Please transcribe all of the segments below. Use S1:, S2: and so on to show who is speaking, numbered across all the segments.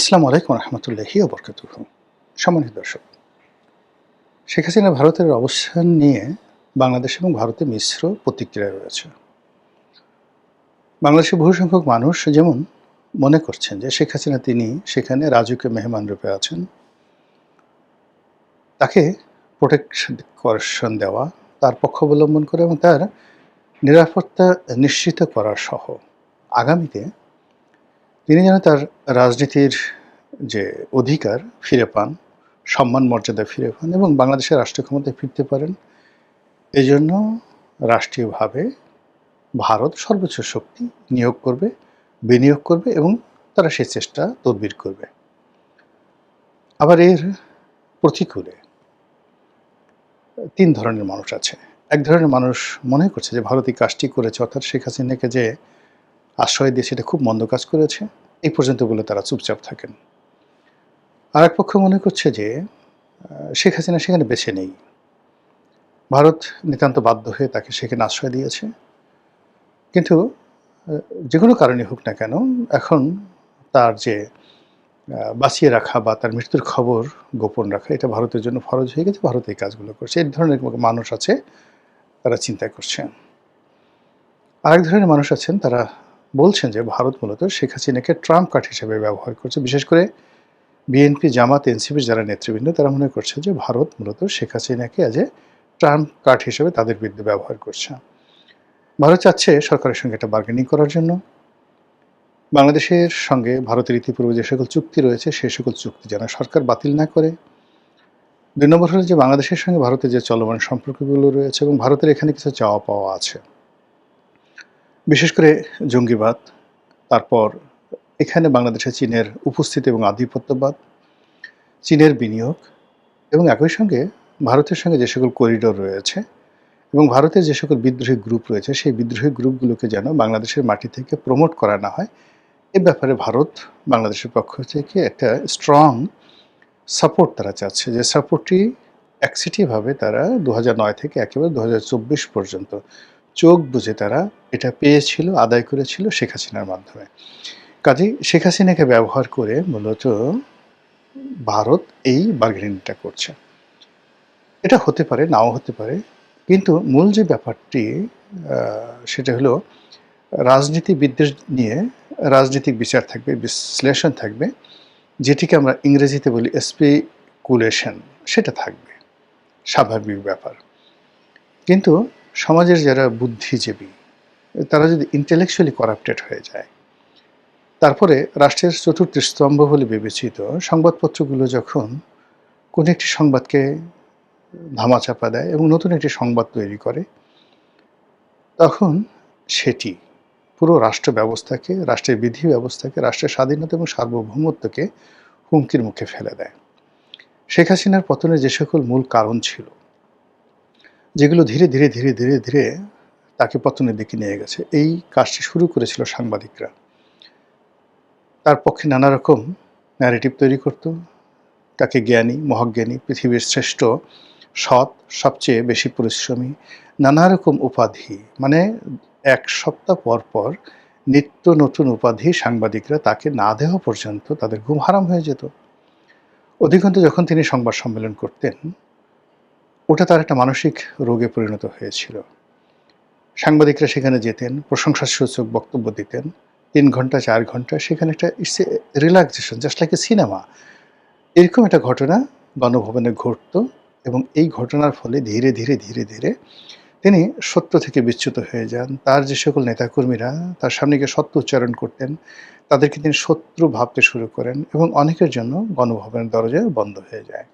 S1: আসসালামু আলাইকুম রহমতুল্লাহি ওবরকাতুহু। সম্মানিত দর্শক, শেখ হাসিনা ভারতের অবস্থান নিয়ে বাংলাদেশ এবং ভারতে মিশ্র প্রতিক্রিয়া রয়েছে। বাংলাদেশের বহু সংখ্যক মানুষ যেমন মনে করছেন যে শেখ হাসিনা তিনি সেখানে রাজকীয় মেহমান রূপে আছেন, তাকে প্রোটেকশন দেওয়া, তার পক্ষ অবলম্বন করে এবং তার নিরাপত্তা নিশ্চিত করার সহ আগামীতে তিনি যেন তার রাজনীতির যে অধিকার ফিরে পান, সম্মান মর্যাদা ফিরে পান এবং বাংলাদেশের রাষ্ট্রীয় ক্ষমতায় ফিরতে পারেন। এজন্য রাষ্ট্রীয়ভাবে ভারত সর্বোচ্চ শক্তি নিয়োগ করবে, বিনিয়োগ করবে এবং তারা সে চেষ্টা তদবির করবে। আবার এর প্রতিকূলে ৩ ধরনের মানুষ আছে। এক ধরনের মানুষ মনে করছে যে ভারত এই কাজটি করেছে, অর্থাৎ শেখ হাসিনাকে যে আশ্রয় দিয়েছে এটা খুব মন্দ কাজ করেছে, এই পর্যন্ত বলে তারা চুপচাপ থাকেন। আরেক পক্ষ মনে করছে যে শেখ হাসিনা সেখানে বেছে নেই, ভারত নিতান্ত বাধ্য হয়ে তাকে সেখানে আশ্রয় দিয়েছে। কিন্তু যে কোনো কারণে হোক না কেন, এখন তার যে বাঁচিয়ে রাখা বা তার মৃত্যুর খবর গোপন রাখা এটা ভারতের জন্য ফরজ হয়ে গেছে। ভারত এই কাজগুলো করছে। এই ধরনের মানুষ আছে, তারা চিন্তা করছেন। আরেক ধরনের মানুষ আছেন, তারা বলছেন যে ভারত মূলত শেখ হাসিনাকে ট্রাম্প কার্ড হিসেবে ব্যবহার করছে। বিশেষ করে বিএনপি, জামাত, এনসিপির যারা নেতৃবৃন্দ তারা মনে করছে যে ভারত মূলত শেখ হাসিনাকে অ্যাজ এ ট্রাম্প কার্ড হিসেবে তাদের বিরুদ্ধে ব্যবহার করছে। ভারত চাচ্ছে সরকারের সঙ্গে একটা বার্গেনিং করার জন্য। বাংলাদেশের সঙ্গে ভারতের ইতিপূর্বে যে সকল চুক্তি রয়েছে সেই সকল চুক্তি যেন সরকার বাতিল না করে। ২ নম্বর হলো যে বাংলাদেশের সঙ্গে ভারতের যে চলমান সম্পর্কগুলো রয়েছে এবং ভারতের এখানে কিছু চাওয়া পাওয়া আছে। বিশেষ করে জঙ্গিবাদ, তারপর এখানে বাংলাদেশে চীনের উপস্থিতি এবং আধিপত্যবাদ, চীনের বিনিয়োগ এবং একই সঙ্গে ভারতের সঙ্গে যে সকল করিডোর রয়েছে এবং ভারতের যে সকল বিদ্রোহী গ্রুপ রয়েছে সেই বিদ্রোহী গ্রুপগুলোকে যেন বাংলাদেশের মাটি থেকে প্রমোট করা না হয়, এ ব্যাপারে ভারত বাংলাদেশের পক্ষ থেকে একটা স্ট্রং সাপোর্ট তারা চাচ্ছে, যে সাপোর্টটি একসেটিভাবে তারা ২০০৯ থেকে একেবারে ২০২৪ পর্যন্ত চোখ বুজে তারা এটা পেয়েছিল, আদায় করেছিল শেখ হাসিনার মাধ্যমে। কাজেই শেখ হাসিনাকে ব্যবহার করে মূলত ভারত এই বার্গেনিংটা করছে। এটা হতে পারে, নাও হতে পারে, কিন্তু মূল যে ব্যাপারটি সেটা হলো রাজনীতিবিদদের নিয়ে রাজনৈতিক বিচার থাকবে, বিশ্লেষণ থাকবে, যেটিকে আমরা ইংরেজিতে বলি স্পেকুলেশন, সেটা থাকবে, স্বাভাবিক ব্যাপার। কিন্তু সমাজের যারা বুদ্ধিজীবী তারা যদি ইন্টেলেকচুয়ালি করাপ্টেড হয়ে যায়, তারপরে রাষ্ট্রের চতুর্থ স্তম্ভ বলে বিবেচিত সংবাদপত্রগুলো যখন কোনো একটি সংবাদকে ধামাচাপা দেয় এবং নতুন একটি সংবাদ তৈরি করে, তখন সেটি পুরো রাষ্ট্র ব্যবস্থাকে, রাষ্ট্রের বিধি ব্যবস্থাকে, রাষ্ট্রের স্বাধীনতা এবং সার্বভৌমত্বকে হুমকির মুখে ফেলে দেয়। শেখ হাসিনার পতনের যে সকল মূল কারণ ছিল, যেগুলো ধীরে ধীরে ধীরে ধীরে ধীরে তাকে পতনের দিকে নিয়ে গেছে, এই কাজটি শুরু করেছিল সাংবাদিকরা। তার পক্ষে নানা রকম ন্যারেটিভ তৈরি করত, তাকে জ্ঞানী, মহাজ্ঞানী, পৃথিবীর শ্রেষ্ঠ, সৎ, সবচেয়ে বেশি পরিশ্রমী, নানা রকম উপাধি, মানে এক সপ্তাহ পর পর নিত্য নতুন উপাধি সাংবাদিকরা তাকে না দেওয়া পর্যন্ত তাদের ঘুম হারাম হয়ে যেত। অধিকন্তু যখন তিনি সংবাদ সম্মেলন করতেন, ওটা তার একটা মানসিক রোগে পরিণত হয়েছিল। সাংবাদিকরা সেখানে যেতেন, প্রশংসাসূচক বক্তব্য দিতেন ৩ ঘন্টা ৪ ঘন্টা, সেখানে একটা it's a relaxation, just like a cinema. এরকম একটা ঘটনা গণভবনে ঘটত এবং এই ঘটনার ফলে ধীরে ধীরে ধীরে ধীরে তিনি সত্য থেকে বিচ্যুত হয়ে যান। তার যে সকল নেতাকর্মীরা তার সামনে গিয়ে সত্য উচ্চারণ করতেন, তাদেরকে তিনি শত্রু ভাবতে শুরু করেন এবং অনেকের জন্য গণভবনের দরজা বন্ধ হয়ে যায়।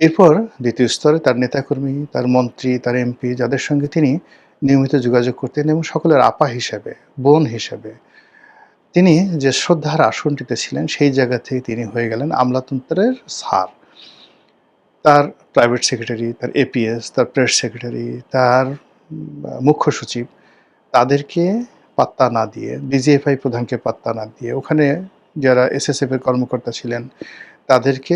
S1: এরপর দ্বিতীয় স্তরে তার নেতাকর্মী, তার মন্ত্রী, তার এমপি, যাদের সঙ্গে তিনি নিয়মিত যোগাযোগ করতেন এবং সকলের আপা হিসেবে, বোন হিসেবে তিনি যে শ্রদ্ধার আসনটিতে ছিলেন, সেই জায়গা থেকে তিনি হয়ে গেলেন আমলাতন্ত্রের স্যার। তার প্রাইভেট সেক্রেটারি, তার এপিএস, তার প্রেস সেক্রেটারি, তার মুখ্য সচিব, তাদেরকে পাত্তা না দিয়ে, ডিজিএফআই প্রধানকে পাত্তা না দিয়ে, ওখানে যারা এসএসএফের কর্মকর্তা ছিলেন তাদেরকে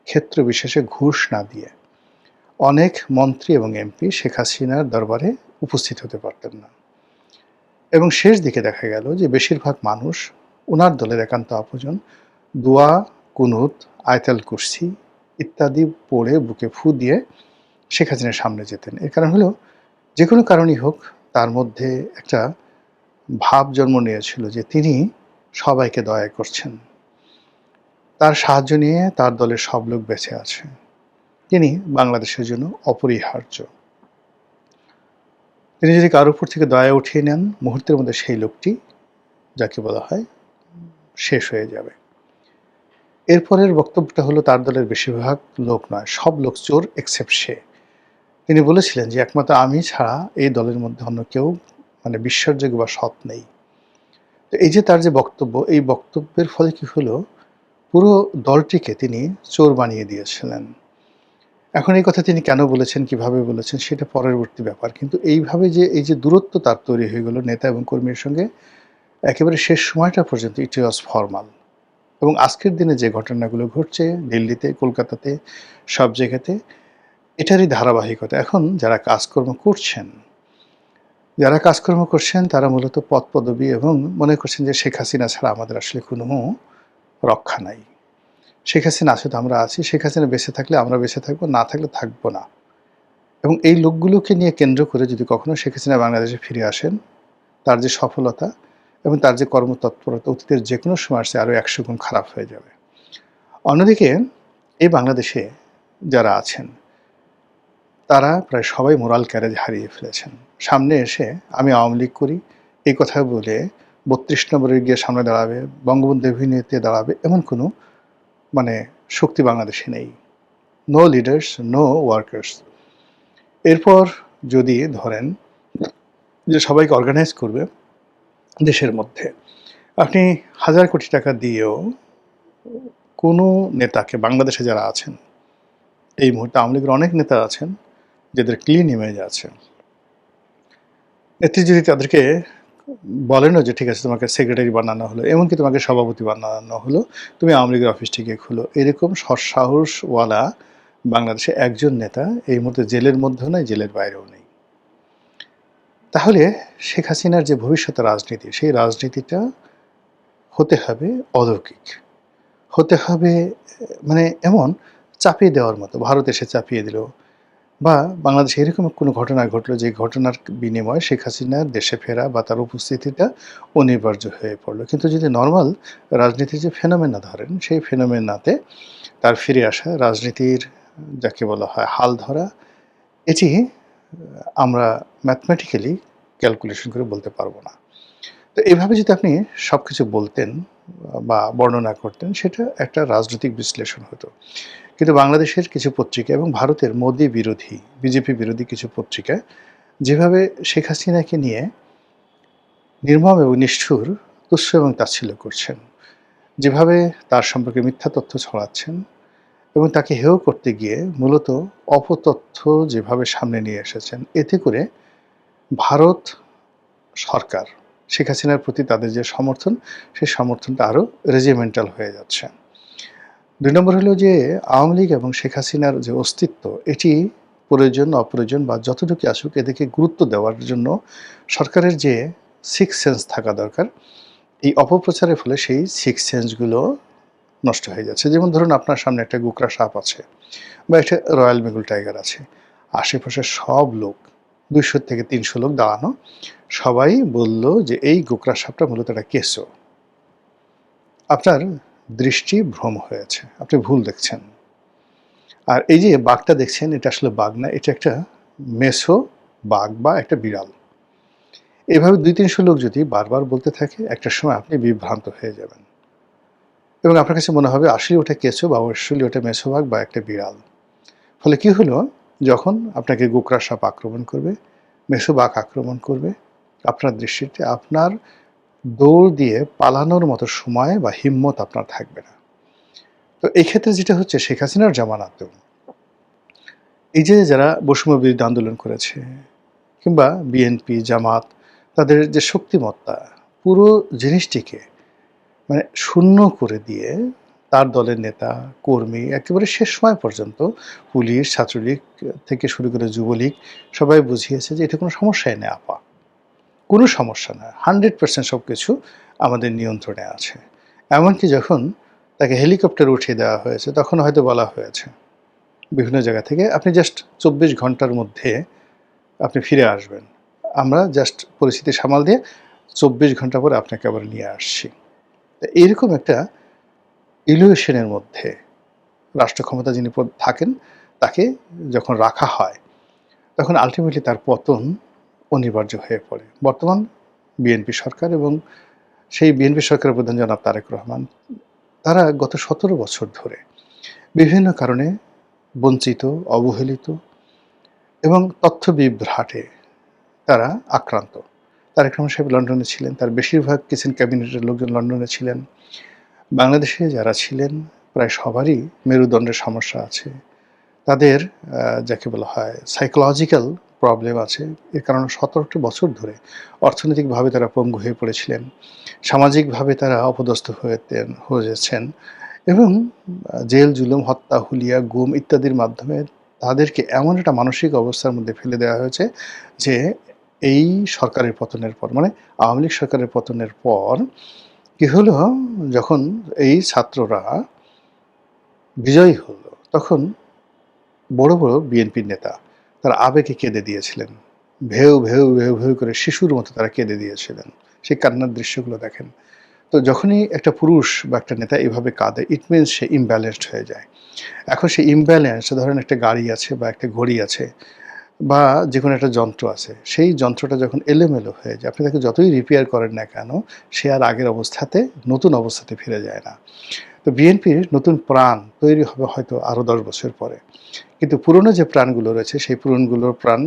S1: ক্ষেত্র বিশেষে ঘুষ না দিয়ে অনেক মন্ত্রী এবং এমপি শেখ হাসিনার দরবারে উপস্থিত হতে পারতেন না। এবং শেষ দিকে দেখা গেল যে বেশিরভাগ মানুষ ওনার দলের একান্ত আপনজন দোয়া, কুনুত, আয়াতুল কুরসি ইত্যাদি পড়ে বুকে ফু দিয়ে শেখ হাসিনার সামনে যেতেন। এর কারণ হলো যেকোনো কারণেই হোক তার মধ্যে একটা ভাব জন্ম নিয়েছিল যে তিনি সবাইকে দয়া করছেন। তার সাহায্য নিয়ে তার দলের সব লোক বেঁচে আছে। তিনি বাংলাদেশের জন্য অপরিহার্য। তিনি যদি কারো উপর থেকে দয়া উঠিয়ে নেন, মুহূর্তের মধ্যে সেই লোকটি যাকে বলা হয় শেষ হয়ে যাবে। এরপরের বক্তব্যটা হলো তার দলের বেশিরভাগ লোক নয়, সব লোক চোর এক্সেপ্ট সে। তিনি বলেছিলেন যে একমাত্র আমি ছাড়া এই দলের মধ্যে অন্য কেউ মানে বিশ্বাসযোগ্য বা সৎ নেই। তো এই যে তার যে বক্তব্য, এই বক্তব্যের ফলে কি হলো, পুরো দলটিকে তিনি চোর বানিয়ে দিয়েছিলেন। এখন এই কথা তিনি কেন বলেছেন, কিভাবে বলেছেন সেটা পরবর্তী ব্যাপার। কিন্তু এইভাবে যে এই যে দূরত্ব তার তৈরি হয়ে গেল নেতা এবং কর্মীর সঙ্গে, একেবারে শেষ সময়টা পর্যন্ত ইট ওয়াজ ফরমাল। এবং আজকের দিনে যে ঘটনাগুলো ঘটছে দিল্লিতে, কলকাতাতে, সব জায়গাতে, এটারই ধারাবাহিকতা। এখন যারা কাজকর্ম করছেন তারা মূলত পদপদবী এবং মনে করছেন যে শেখ হাসিনা ছাড়া আমাদের আসলে কোনো রক্ষা নাই। শেখ হাসিনা আছে তো আমরা আছি, শেখ হাসিনা বেঁচে থাকলে আমরা বেঁচে থাকবো, না থাকলে থাকবো না। এবং এই লোকগুলোকে নিয়ে কেন্দ্র করে যদি কখনো শেখ হাসিনা বাংলাদেশে ফিরে আসেন, তার যে সফলতা এবং তার যে কর্মতৎপরতা অতীতের যে কোনো সময় আসছে আরও ১০০ গুণ খারাপ হয়ে যাবে। অন্যদিকে এই বাংলাদেশে যারা আছেন তারা প্রায় সবাই মোরাল ক্যারেজ হারিয়ে ফেলেছেন। সামনে এসে আমি আওয়ামী লীগ করি এই কথা বলে ৩২ নম্বরে গিয়ে সামনে দাঁড়াবে, বঙ্গবন্ধু এভিনিউতে দাঁড়াবে, এমন কোনো মানে শক্তি বাংলাদেশে নেই। No leaders, no workers. এরপর যদি ধরেন যে সবাইকে অর্গানাইজ করবে দেশের মধ্যে, আপনি হাজার কোটি টাকা দিয়েও কোনো নেতাকে, বাংলাদেশে যারা আছেন এই মুহূর্তে আওয়ামী লীগের অনেক নেতা আছেন যাদের ক্লিন ইমেজ আছে, নেত্রী যদি তাদেরকে বলেনও যে ঠিক আছে তোমাকে সেক্রেটারি বানানো হলো, এমনকি তোমাকে সভাপতি বানানো হলো, তুমি আওয়ামী লীগের অফিসটিকে খুলো, এরকম সৎসাহসওয়ালা বাংলাদেশে একজন নেতা এই মুহূর্তে জেলের মধ্যেও নেই, জেলের বাইরেও নেই। তাহলে শেখ হাসিনার যে ভবিষ্যৎ রাজনীতি, সেই রাজনীতিটা হতে হবে অলৌকিক, হতে হবে মানে এমন চাপিয়ে দেওয়ার মতো। ভারত এসে চাপিয়ে দিল, বা বাংলাদেশে এরকম কোনো ঘটনা ঘটলো যে ঘটনার বিনিময়ে শেখ হাসিনার দেশে ফেরা বা তার উপস্থিতিটা অনিবার্য হয়ে পড়লো। কিন্তু যদি নর্মাল রাজনীতির যে ফেনোমেনা ধরেন, সেই ফেনোমেনাতে তার ফিরে আসা, রাজনীতির যাকে বলা হয় হাল ধরা, এটি আমরা ম্যাথমেটিক্যালি ক্যালকুলেশন করে বলতে পারবো না। তো এইভাবে যদি আপনি সব কিছু বলতেন বা বর্ণনা করতেন, সেটা একটা রাজনৈতিক বিশ্লেষণ হতো। কিন্তু বাংলাদেশের কিছু পত্রিকা এবং ভারতের মোদি বিরোধী, বিজেপি বিরোধী কিছু পত্রিকা যেভাবে শেখ হাসিনাকে নিয়ে নির্মম এবং নিষ্ঠুর তুচ্ছ এবং তাচ্ছিল্য করছেন, যেভাবে তার সম্পর্কে মিথ্যা তথ্য ছড়াচ্ছেন এবং তাকে হেয় করতে গিয়ে মূলত অপতথ্য যেভাবে সামনে নিয়ে এসেছেন, এতে করে ভারত সরকার শেখ হাসিনার প্রতি তাদের যে সমর্থন, সেই সমর্থনটা আরও রেজিমেন্টাল হয়ে যাচ্ছে। ২ নম্বর হলো যে আওয়ামী লীগ এবং শেখ হাসিনার যে অস্তিত্ব, এটি প্রয়োজন অপ্রয়োজন বা যতটুকু আসুক এদেরকে গুরুত্ব দেওয়ার জন্য সরকারের যে সিক্স সেন্স থাকা দরকার, এই অপপ্রচারের ফলে সেই সিক্স সেন্সগুলো নষ্ট হয়ে যাচ্ছে। যেমন ধরুন আপনার সামনে একটা গোকরা সাপ আছে বা একটা রয়্যাল বেঙ্গল টাইগার আছে, আশেপাশের সব লোক ২০০ থেকে ৩০০ লোক দাঁড়ানো, সবাই বলল যে এই গোকরা সাপটা মূলত একটা কেঁচো। আপনার দৃষ্টি ভ্রম হয়েছে, আপনি ভুল দেখছেন। আর এই যে বাঘটা দেখছেন, এটা আসলে বাঘ না, এটা একটা মেসো বাঘ বা একটা বিড়াল। এভাবে ২-৩০০ লোক যদি বারবার বলতে থাকে, একটা সময় আপনি বিভ্রান্ত হয়ে যাবেন এবং আপনার কাছে মনে হবে আসলে ওটা কেঁচো বা আসলে ওটা মেসো বাঘ বা একটা বিড়াল। ফলে কি হলো, যখন আপনাকে গোকরা সাপ আক্রমণ করবে, মেসো বাঘ আক্রমণ করবে, আপনার দৃষ্টিতে আপনার দৌড় দিয়ে পালানোর মতো সময় বা হিম্মত আপনার থাকবে না। তো এই ক্ষেত্রে যেটা হচ্ছে, শেখ হাসিনার জামানাতেও এই যে যারা বৈষম্য বিরোধী আন্দোলন করেছে কিংবা বিএনপি, জামাত, তাদের যে শক্তিমত্তা, পুরো জিনিসটিকে মানে শূন্য করে দিয়ে তার দলের নেতা, কর্মী একেবারে শেষ সময় পর্যন্ত পুলিশ, ছাত্রলীগ থেকে শুরু করে যুবলীগ সবাই বুঝিয়েছে যে এটা কোনো সমস্যাই নেই আপা। কোনো সমস্যা না। 100% সবকিছু আমাদের নিয়ন্ত্রণে আছে। এমনকি যখন তাকে হেলিকপ্টারে উঠিয়ে দেওয়া হয়েছে, তখন হয়তো বলা হয়েছে বিভিন্ন জায়গা থেকে, আপনি জাস্ট ২৪ ঘন্টার মধ্যে আপনি ফিরে আসবেন। আমরা জাস্ট পরিস্থিতি সামাল দিয়ে ২৪ ঘন্টা পরে আপনাকে আবার নিয়ে আসছি। তো এইরকম একটা ইলিউশনের মধ্যে রাষ্ট্র ক্ষমতা যিনি থাকেন, তাকে যখন রাখা হয়, তখন আল্টিমেটলি তার পতন অনিবার্য হয়ে পড়ে। বর্তমান বিএনপি সরকার এবং সেই বিএনপি সরকারের প্রধান জনাব তারেক রহমান, তারা গত ১৭ বছর ধরে বিভিন্ন কারণে বঞ্চিত, অবহেলিত এবং তথ্য বিভ্রাটে তারা আক্রান্ত। তারেক রহমান সাহেব লন্ডনে ছিলেন, তার বেশিরভাগ কিচেন ক্যাবিনেটের লোকজন লন্ডনে ছিলেন। বাংলাদেশে যারা ছিলেন প্রায় সবারই মেরুদণ্ডের সমস্যা আছে। তাদের যাকে বলা হয় সাইকোলজিক্যাল প্রবলেম আছে। এর কারণে ১৭টি বছর ধরে অর্থনৈতিকভাবে তারা পঙ্গু হয়ে পড়েছিলেন। সামাজিকভাবে তারা অপদস্থ হয়েছেন এবং জেল, জুলুম, হত্যা, হুলিয়া, গুম ইত্যাদির মাধ্যমে তাদেরকে এমন একটা মানসিক অবস্থার মধ্যে ফেলে দেওয়া হয়েছে যে এই সরকারের পতনের পর, মানে আওয়ামী লীগ সরকারের পতনের পর কি হলো, যখন এই ছাত্ররা বিজয়ী হলো, তখন বড় বড় বিএনপির নেতা তারা আবেগে কেঁদে দিয়েছিলেন। ভেউ ভেউ ভেউ ভেউ করে শিশুর মতো তারা কেঁদে দিয়েছিলেন। সেই কান্নার দৃশ্যগুলো দেখেন। তো যখনই একটা পুরুষ বা একটা নেতা এভাবে কাঁদে, ইট মিনস সে ইমব্যালেন্সড হয়ে যায়। এখন সেই ইমব্যালেন্স, ধরেন একটা গাড়ি আছে বা একটা ঘড়ি আছে বা যেকোনো একটা যন্ত্র আছে, সেই যন্ত্রটা যখন এলোমেলো হয়ে যায়, আপনি তাকে যতই রিপেয়ার করেন না কেন, সে আর আগের অবস্থাতে, নতুন অবস্থাতে ফিরে যায় না। তো বিএনপির নতুন প্রাণ তৈরি হবে হয়তো আরও ১০ বছর পরে। কিন্তু পুরনো যে প্রাণগুলো রয়েছে, সেই পুরনোগুলোর প্রাণ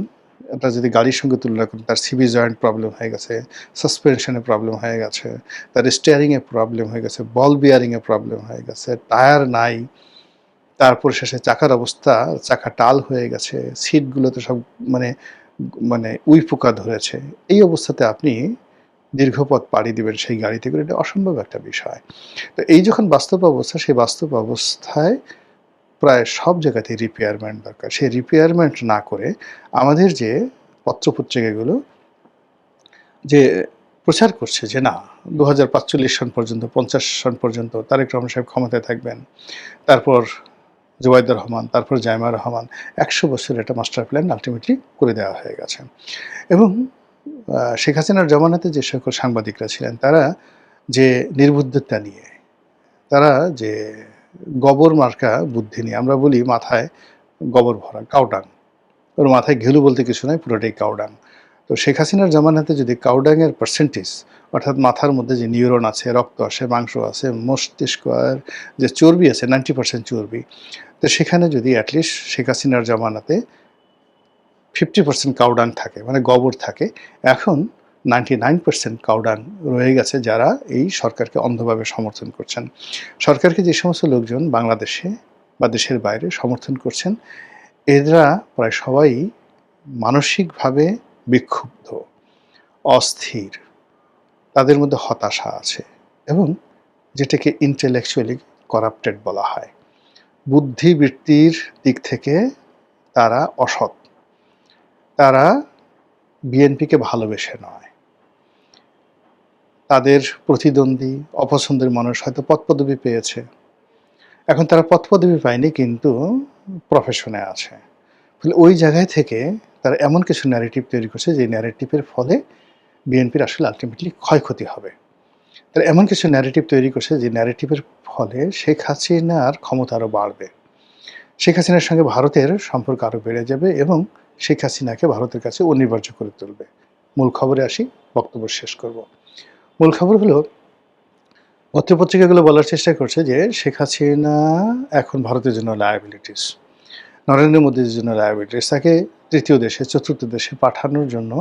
S1: এটা যদি গাড়ির সঙ্গে তুলনা করেন, তার সিবি জয়েন্ট প্রবলেম হয়ে গেছে, সাসপেনশনে প্রবলেম হয়ে গেছে, তার স্টিয়ারিংয়ে প্রবলেম হয়ে গেছে, বল বিয়ারিংয়ে প্রবলেম হয়ে গেছে, টায়ার নাই, তারপর শেষে চাকার অবস্থা, চাকা টাল হয়ে গেছে, সিটগুলোতে সব মানে মানে উইপোকা ধরেছে। এই অবস্থাতে আপনি দীর্ঘ পথ পাড়ি দিবেন সেই গাড়িতে করে, এটা অসম্ভব একটা বিষয়। তো এই যখন বাস্তব অবস্থা, সেই বাস্তব অবস্থায় প্রায় সব জায়গাতেই রিপেয়ারমেন্ট দরকার। সেই রিপেয়ারমেন্ট না করে আমাদের যে পত্রপত্রিকাগুলো যে প্রচার করছে যে না ২০৪৫ সন পর্যন্ত, ৫০ সন পর্যন্ত তারেক রহমান সাহেব ক্ষমতায় থাকবেন, তারপর জুবাইদুর রহমান, তারপর জাইমা রহমান, ১০০ বছরের একটা মাস্টার প্ল্যান আলটিমেটলি করে দেওয়া হয়ে গেছে। এবং শেখ হাসিনার জমানাতে যে সকল সাংবাদিকরা ছিলেন, তারা যে নির্বুদ্ধিতা নিয়ে, তারা যে গোবর মার্কা বুদ্ধি নিয়ে, আমরা বলি মাথায় গোবর ভরা, কাউডাং, ওর মাথায় ঘিলু বলতে কিছু নয়, পুরোটাই কাউডাং। তো শেখ হাসিনার জামানাতে যদি কাউডাংয়ের পার্সেন্টেজ, অর্থাৎ মাথার মধ্যে যে নিউরন আছে, রক্ত আছে, মাংস আছে, মস্তিষ্ক আর যে চর্বি আছে, 90% চর্বি, তো সেখানে যদি অ্যাটলিস্ট শেখ হাসিনার জামানাতে 50% কাউডাং থাকে, মানে গোবর থাকে, এখন 99% কাউডাং রয়ে গেছে যারা এই সরকারকে অন্ধভাবে সমর্থন করছেন। সরকারকে যে সমস্ত লোকজন বাংলাদেশে বা দেশের বাইরে সমর্থন করছেন, এরা প্রায় সবাই মানসিকভাবে বিক্ষুব্ধ, অস্থির, তাদের মধ্যে হতাশা আছে এবং যেটাকে ইন্টেলেকচুয়ালি করাপ্টেড বলা হয়। বুদ্ধিবৃত্তির দিক থেকে তারা অসৎ, তারা বিএনপিকে ভালোবেসে নয়, তাদের প্রতিদ্বন্দ্বী, অপছন্দের মানুষ হয়তো পদপদবি পেয়েছে, এখন তারা পদপদবি পায়নি কিন্তু প্রফেশনে আছে। ফলে ওই জায়গায় থেকে তারা এমন কিছু ন্যারেটিভ তৈরি করছে যে ন্যারেটিভের ফলে বিএনপির আসলে আলটিমেটলি ক্ষয়ক্ষতি হবে। তারা এমন কিছু ন্যারেটিভ তৈরি করছে যে ন্যারেটিভের ফলে শেখ হাসিনার ক্ষমতা আরও বাড়বে, শেখ হাসিনার সঙ্গে ভারতের সম্পর্ক আরও বেড়ে যাবে এবং শেখ হাসিনাকে ভারতের কাছে অনিবার্য করে তুলবে। মূল খবরে আসি, বক্তব্য শেষ করব। মূল খবর হলো, পত্রপত্রিকাগুলো বলার চেষ্টা করছে যে শেখ হাসিনা এখন ভারতের জন্য লায়াবিলিটিস, নরেন্দ্র মোদীর জন্য লায়াবিলিটিস, তাকে তৃতীয় দেশে, চতুর্থ দেশে পাঠানোর জন্য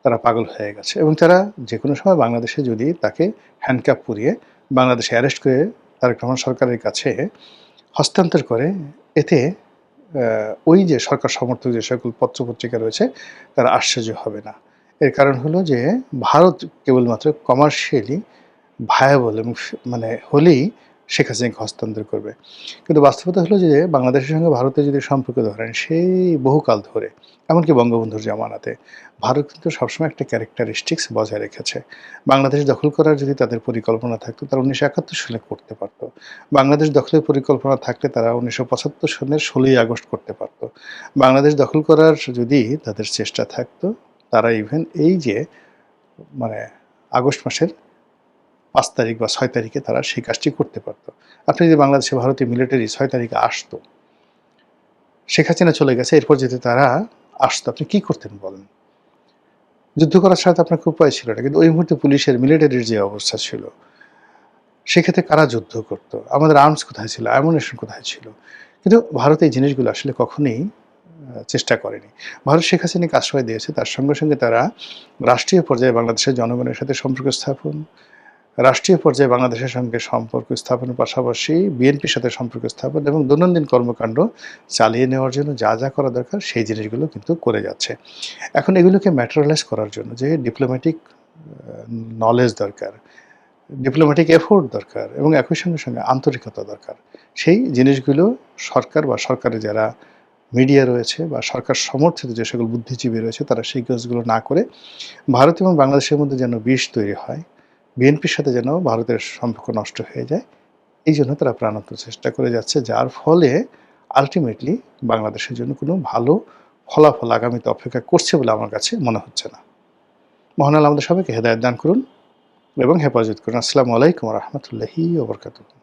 S1: তারা পাগল হয়ে গেছে এবং তারা যে কোনো সময় বাংলাদেশে যদি তাকে হ্যান্ডকাপ পরিয়ে বাংলাদেশে অ্যারেস্ট করে তারেক রহমান সরকারের কাছে হস্তান্তর করে, এতে ওই যে সরকার সমর্থক যে সকল পত্রপত্রিকা রয়েছে তারা আশ্চর্য হবে না। এর কারণ হলো যে ভারত কেবলমাত্র কমার্শিয়ালি ভায়াবল এবং মানে হলেই শেখ হাসিনাকে হস্তান্তর করবে। কিন্তু বাস্তবতা হলো যে বাংলাদেশের সঙ্গে ভারতের যদি সম্পর্ক ধরেন সেই বহুকাল ধরে, এমনকি বঙ্গবন্ধুর জামানাতে ভারত কিন্তু সবসময় একটা ক্যারেক্টারিস্টিক্স বজায় রেখেছে। বাংলাদেশ দখল করার যদি তাদের পরিকল্পনা থাকতো তারা ১৯৭১ সালে করতে পারত। বাংলাদেশ দখলের পরিকল্পনা থাকলে তারা ১৯৭৫ সনের ১৬ই আগস্ট করতে পারত। বাংলাদেশ দখল করার যদি তাদের চেষ্টা থাকতো তারা ইভেন এই যে মানে আগস্ট মাসের ৫ তারিখ বা ৬ তারিখে তারা সেই কাজটি করতে পারত। আপনি যদি বাংলাদেশে ভারতীয় মিলিটারি ৬ তারিখে আসতো, শেখ হাসিনা চলে গেছে, এরপর যদি তারা আসতো, আপনি কি করতেন বলেন? যুদ্ধ করার ছাড়া তো আপনার কোনো উপায় ছিল না। কিন্তু ওই মুহূর্তে পুলিশের, মিলিটারির যে অবস্থা ছিল, সেক্ষেত্রে কারা যুদ্ধ করত? আমাদের আর্মস কোথায় ছিল? অ্যামুনিশন কোথায় ছিল? কিন্তু ভারত এই জিনিসগুলো আসলে কখনোই চেষ্টা করেনি। ভারত শেখ হাসিনাকে আশ্রয় দিয়েছে। তার সঙ্গে, সঙ্গে তারা রাষ্ট্রীয় পর্যায়ে বাংলাদেশের জনগণের সাথে সম্পর্ক স্থাপন, রাষ্ট্রীয় পর্যায়ে বাংলাদেশের সঙ্গে সম্পর্ক স্থাপনের পাশাপাশি বিএনপির সাথে সম্পর্ক স্থাপন এবং দৈনন্দিন কর্মকাণ্ড চালিয়ে নেওয়ার জন্য যা, যা করা দরকার সেই জিনিসগুলো কিন্তু করে যাচ্ছে। এখন এগুলোকে ম্যাটেরিয়ালাইজ করার জন্য যে ডিপ্লোম্যাটিক নলেজ দরকার, ডিপ্লোম্যাটিক এফোর্ট দরকার এবং একই সঙ্গে, সঙ্গে আন্তরিকতা দরকার। সেই জিনিসগুলো সরকার বা সরকারের যারা মিডিয়া রয়েছে বা সরকার সমর্থিত যে সকল বুদ্ধিজীবী রয়েছে তারা সেই কাজগুলো না করে ভারত এবং বাংলাদেশের মধ্যে যেন বিষ তৈরি হয়, বিএনপির সাথে যেন ভারতের সম্পর্ক নষ্ট হয়ে যায়, এই জন্য তারা প্রাণান্ত চেষ্টা করে যাচ্ছে, যার ফলে আল্টিমেটলি বাংলাদেশের জন্য কোনো ভালো ফলাফল আগামীতে অপেক্ষা করছে বলে আমার কাছে মনে হচ্ছে না। মহান আল্লাহ আমাদের সবাইকে হেদায়েত দান করুন এবং হেফাজত করুন। আসসালামু আলাইকুম ওয়া রাহমাতুল্লাহি ওয়া বারাকাতুহু।